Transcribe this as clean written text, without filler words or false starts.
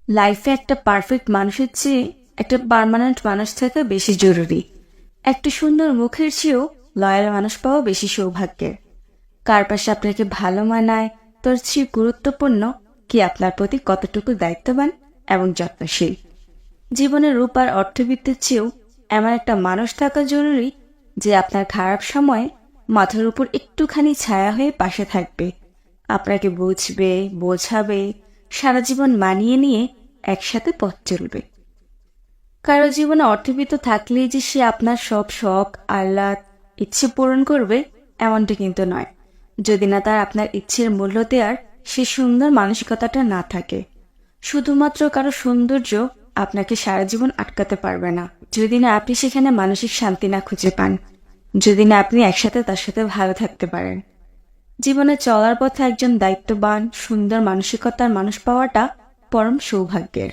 লাইফে একটা পারফেক্ট মানুষের চেয়ে একটা পার্মানেন্ট মানুষ থাকা বেশি জরুরি। একটা সুন্দর মুখের চেয়েও লয়াল মানুষ পাওয়া বেশি সৌভাগ্যের। কার পাশে আপনাকে ভালো মানায় তোর চেয়ে গুরুত্বপূর্ণ কি আপনার প্রতি কতটুকু দায়িত্ববান এবং যত্নশীল। জীবনের রূপ আর অর্থবিত্তের চেয়েও এমন একটা মানুষ থাকা জরুরি যে আপনার খারাপ সময়ে মাথার উপর একটুখানি ছায়া হয়ে পাশে থাকবে, আপনাকে বুঝবে, বোঝাবে, সারা জীবন মানিয়ে নিয়ে একসাথে পথ চলবে। কারো জীবনে অর্থবিত্ত থাকলেই যে সে আপনার সব শখ, আহ্লাদ, ইচ্ছে পূরণ করবে এমনটা কিন্তু নয়, যদি না তার আপনার ইচ্ছের মূল্য দেওয়ার সে সুন্দর মানসিকতাটা না থাকে। শুধুমাত্র কারো সৌন্দর্য আপনাকে সারা জীবন আটকাতে পারবে না, যদি না আপনি সেখানে মানসিক শান্তি না খুঁজে পান, যদি না আপনি একসাথে তার সাথে ভালো থাকতে পারেন। জীবনে চলার পথে একজন দায়িত্ববান, সুন্দর মানসিকতার মানুষ পাওয়াটা পরম সৌভাগ্যের।